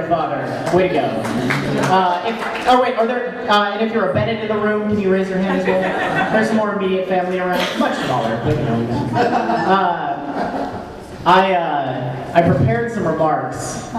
right father. Way to go. And if you're a Bennett in the room, can you raise your hand as well? There's some more immediate family around. Much smaller, but you know. I prepared some remarks.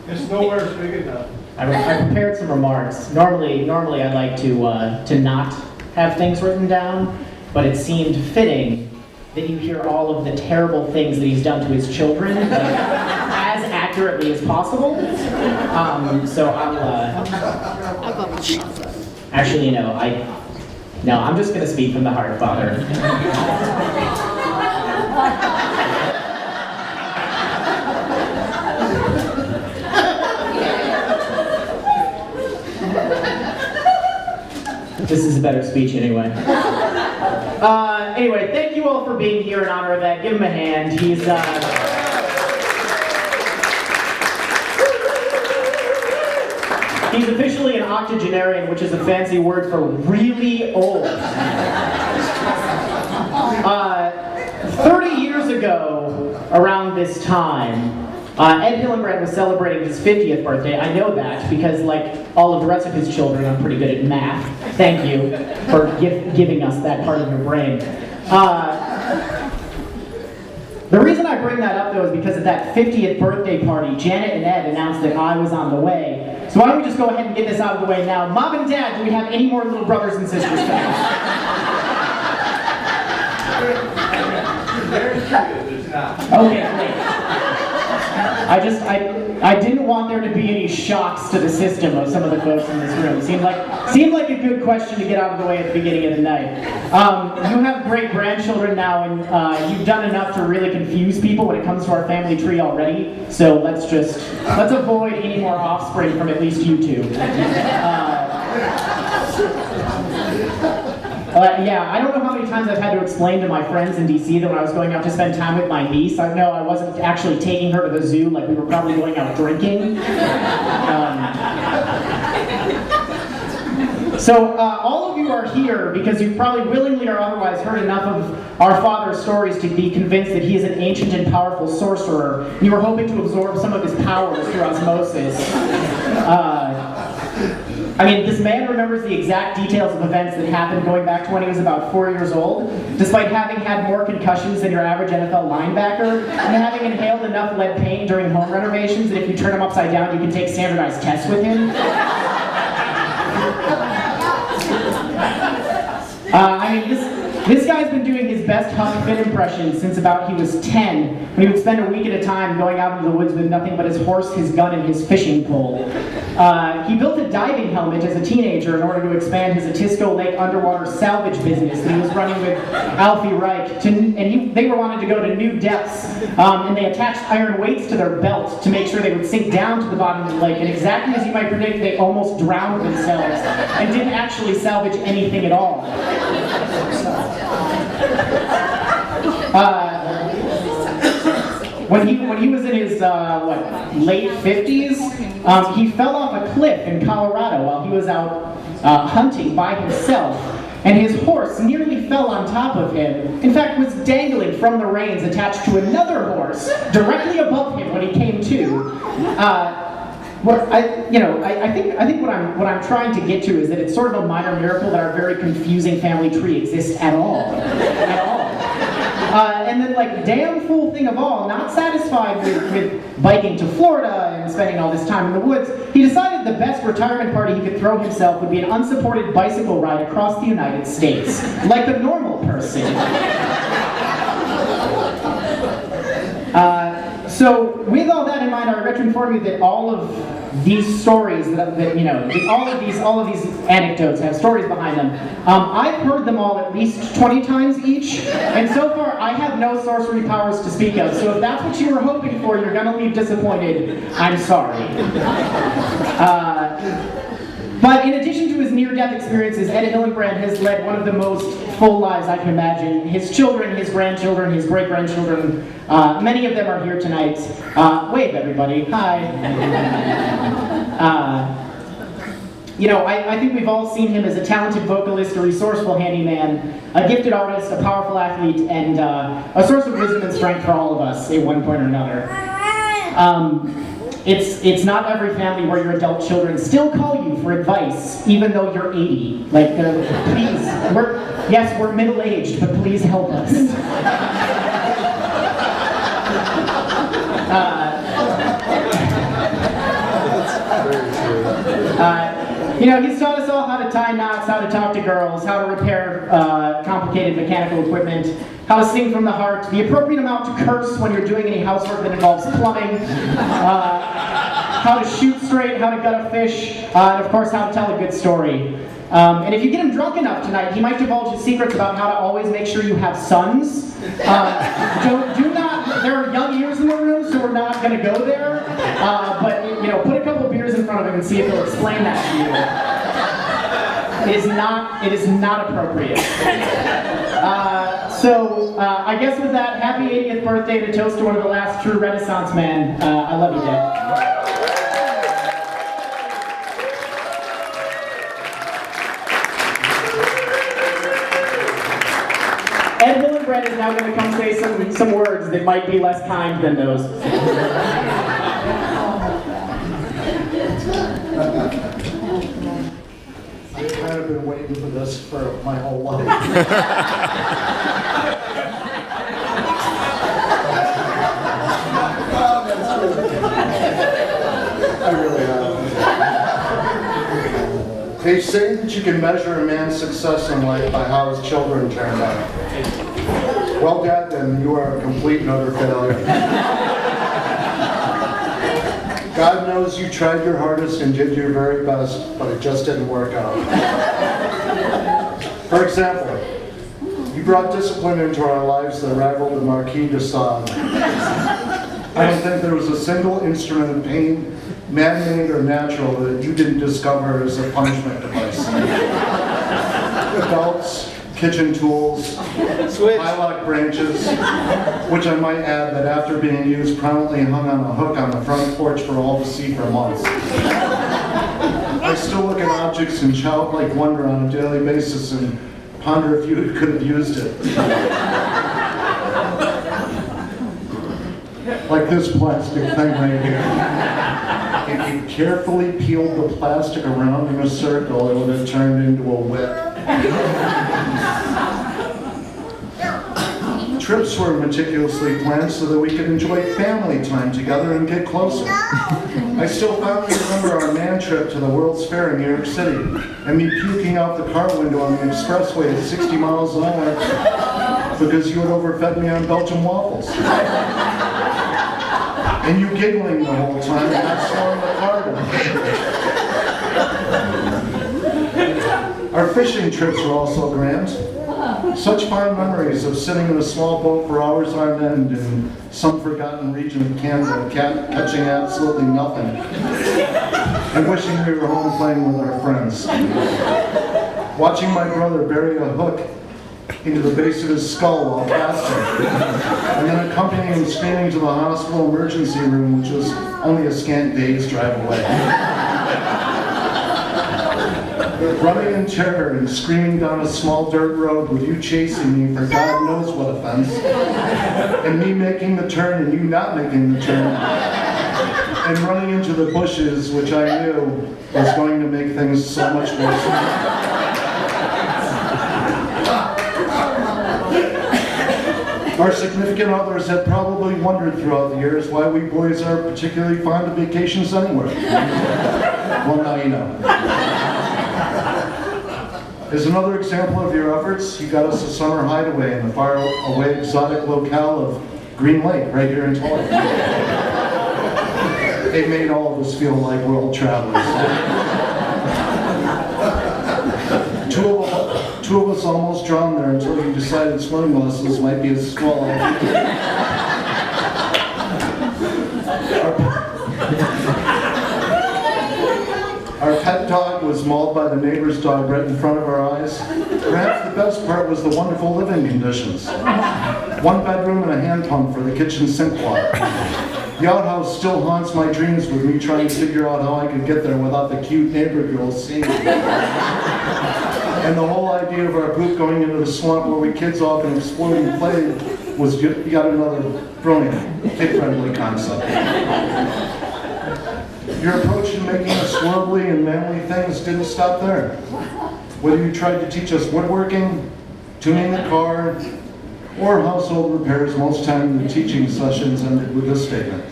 It's nowhere big enough. I prepared some remarks. Normally I like to not have things written down, but it seemed fitting that you hear all of the terrible things that he's done to his children as accurately as possible. So I'll actually, I'm just going to speak from the heart, Father. This is a better speech anyway. Anyway, thank you all for being here in honor of that. Give him a hand. He's officially an octogenarian, which is a fancy word for really old. 30 years ago, around this time, Ed Hillenbrand was celebrating his 50th birthday. I know that because, like all of the rest of his children, I'm pretty good at math. Thank you for giving us that part of your brain. The reason I bring that up, though, is because at that 50th birthday party, Janet and Ed announced that I was on the way. So why don't we just go ahead and get this out of the way now? Mom and Dad, do we have any more little brothers and sisters coming? Okay, great. I didn't want there to be any shocks to the system of some of the folks in this room. Seemed like a good question to get out of the way at the beginning of the night. You have great grandchildren now, and you've done enough to really confuse people when it comes to our family tree already. So let's avoid any more offspring from at least you two. I don't know how many times I've had to explain to my friends in DC that when I was going out to spend time with my niece, I wasn't actually taking her to the zoo, like we were probably going out drinking. So all of you are here because you've probably willingly or otherwise heard enough of our father's stories to be convinced that he is an ancient and powerful sorcerer, and you were hoping to absorb some of his powers through osmosis. This man remembers the exact details of events that happened going back to when he was about 4 years old, despite having had more concussions than your average NFL linebacker, and having inhaled enough lead paint during home renovations that if you turn him upside down, you can take standardized tests with him. This guy's been doing his best Huck Finn impression since about he was 10, when he would spend a week at a time going out into the woods with nothing but his horse, his gun, and his fishing pole. He built a diving helmet as a teenager in order to expand his Atisco Lake underwater salvage business that he was running with Alfie Reich. They were wanting to go to new depths, and they attached iron weights to their belt to make sure they would sink down to the bottom of the lake. And exactly as you might predict, they almost drowned themselves and didn't actually salvage anything at all. When he was in his late 50s, he fell off a cliff in Colorado while he was out hunting by himself, and his horse nearly fell on top of him. In fact, was dangling from the reins attached to another horse directly above him when he came to. I think what I'm trying to get to is that it's sort of a minor miracle that our very confusing family tree exists at all. And then, damn fool thing of all, not satisfied with biking to Florida and spending all this time in the woods, he decided the best retirement party he could throw himself would be an unsupported bicycle ride across the United States, like a normal person. So, with all that in mind, I regret to inform you that all of these stories, all of these anecdotes have stories behind them. I've heard them all at least 20 times each, and so far I have no sorcery powers to speak of. So if that's what you were hoping for, you're gonna leave disappointed. I'm sorry. But in addition to his near-death experiences, Ed Hillenbrand has led one of the most full lives I can imagine. His children, his grandchildren, his great-grandchildren, many of them are here tonight. Wave, everybody. Hi. You know, I think we've all seen him as a talented vocalist, a resourceful handyman, a gifted artist, a powerful athlete, and a source of wisdom and strength for all of us at one point or another. It's not every family where your adult children still call you for advice, even though you're 80. Like, please, we're middle-aged, but please help us. You know, he's taught us all how to tie knots, how to talk to girls, how to repair complicated mechanical equipment, how to sing from the heart, the appropriate amount to curse when you're doing any housework that involves plumbing, how to shoot straight, how to gut a fish, and of course how to tell a good story. And if you get him drunk enough tonight, he might divulge his secrets about how to always make sure you have sons. Do not, there are young ears in the room, so we're not going to go there. But, you know, put a couple beers in front of him and see if he'll explain that to you. It is not appropriate. I guess with that, happy 80th birthday to toast to one of the last true Renaissance men. I love you, Dad. Ed Hillenbrand is now going to come say some words that might be less kind than those. I've kind of been waiting for this for my whole life. I really have. They say that you can measure a man's success in life by how his children turned out. Well, Dad, then you are a complete and utter failure. God knows you tried your hardest and did your very best, but it just didn't work out. For example, you brought discipline into our lives that rivaled the Marquis de Sade. I don't think there was a single instrument of pain, man-made or natural, that you didn't discover as a punishment device. Belts, kitchen tools, lilac branches, which I might add that after being used prominently hung on a hook on the front porch for all to see for months. I still look at objects in childlike wonder on a daily basis and ponder if you could have used it. Like this plastic thing right here. If you carefully peeled the plastic around in a circle, it would have turned into a whip. Trips were meticulously planned so that we could enjoy family time together and get closer. I still fondly remember our man trip to the World's Fair in New York City, and me puking out the car window on the expressway at 60 miles an hour because you had overfed me on Belgian waffles. And you giggling the whole time and not slowing the car down. Our fishing trips were also grand. Such fond memories of sitting in a small boat for hours on end in some forgotten region of Canada, catching absolutely nothing, and wishing we were home playing with our friends. Watching my brother bury a hook into the base of his skull while fasting, and then accompanying him screaming to the hospital emergency room, which was only a scant day's drive away. Running in terror and screaming down a small dirt road with you chasing me for God knows what offense, and me making the turn and you not making the turn, and running into the bushes, which I knew was going to make things so much worse. Our significant others had probably wondered throughout the years why we boys are particularly fond of vacations anywhere. Well, now you know. As another example of your efforts, you got us a summer hideaway in the far-away exotic locale of Green Lake, right here in Tulare. It made all of us feel like world travelers. Two of us almost drowned there until you decided swimming lessons might be a swallow. Our pet dog was mauled by the neighbor's dog right in front of our eyes. Perhaps the best part was the wonderful living conditions. One bedroom and a hand pump for the kitchen sink water. The outhouse still haunts my dreams with me trying to figure out how I could get there without the cute neighbor girls seeing me. And the whole idea of our poop going into the swamp where we kids often explode and play was yet another brilliant, kid-friendly concept. Your approach to making us worldly and manly things didn't stop there. Whether you tried to teach us woodworking, tuning the car, or household repairs, most times the teaching sessions ended with this statement: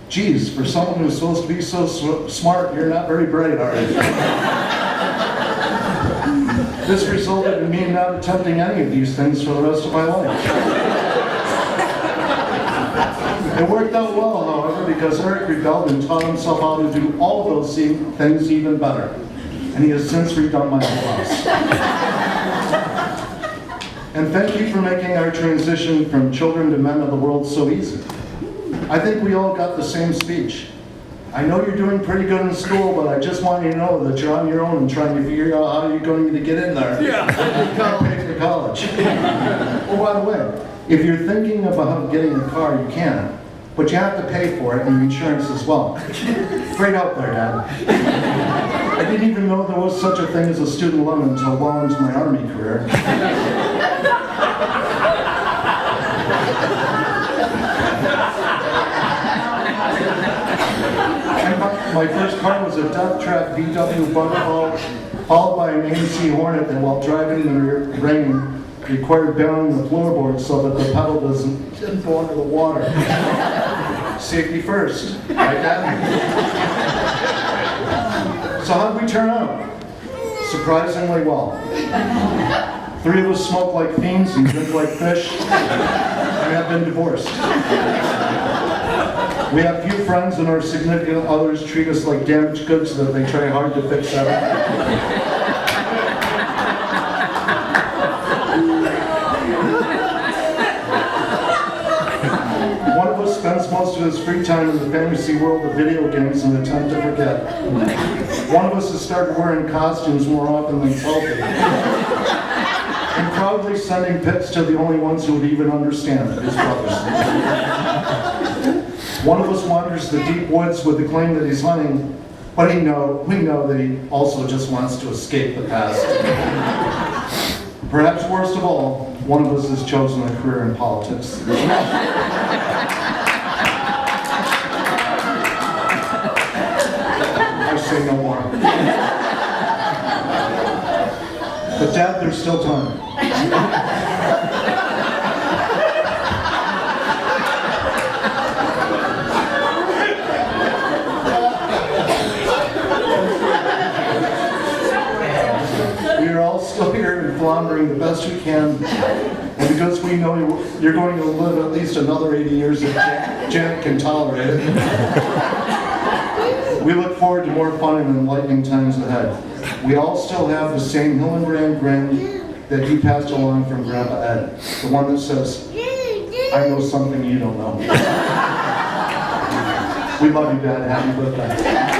"Geez, for someone who's supposed to be so smart, you're not very bright, are you?" This resulted in me not attempting any of these things for the rest of my life. It worked out well, however, because Eric rebelled and taught himself how to do all of those things even better. And he has since redone my whole house. And thank you for making our transition from children to men of the world so easy. I think we all got the same speech. I know you're doing pretty good in school, but I just want you to know that you're on your own and trying to figure out how you're going to get in there. Yeah. Pay for college. Oh, by the way, if you're thinking about getting a car, you can. But you have to pay for it and insurance as well. Great help there, Dad. I didn't even know there was such a thing as a student loan until well into my Army career. My first car was a Death Trap VW Bug followed by an AMC Hornet that, while driving in the rain, required bailing the floorboard so that the pedal didn't go under the water. Safety first, right, Dad? So how'd we turn out? Surprisingly well. 3 of us smoke like fiends and drink like fish, and have been divorced. We have few friends, and our significant others treat us like damaged goods that they try hard to fix up. One of us spends most of his free time in the fantasy world of video games in an attempt to forget. One of us has started wearing costumes more often than selfies. And proudly sending pics to the only ones who would even understand it, his brothers. One of us wanders the deep woods with the claim that he's hunting, but we know that he also just wants to escape the past. Perhaps worst of all, one of us has chosen a career in politics. I say no more. But Dad, there's still time. Still here and floundering the best we can, and because we know you're going to live at least another 80 years if Janet can tolerate it, we look forward to more fun and enlightening times ahead. We all still have the same Hillenbrand grin that you passed along from Grandpa Ed, the one that says, "I know something you don't know." We love you, Dad. Happy birthday.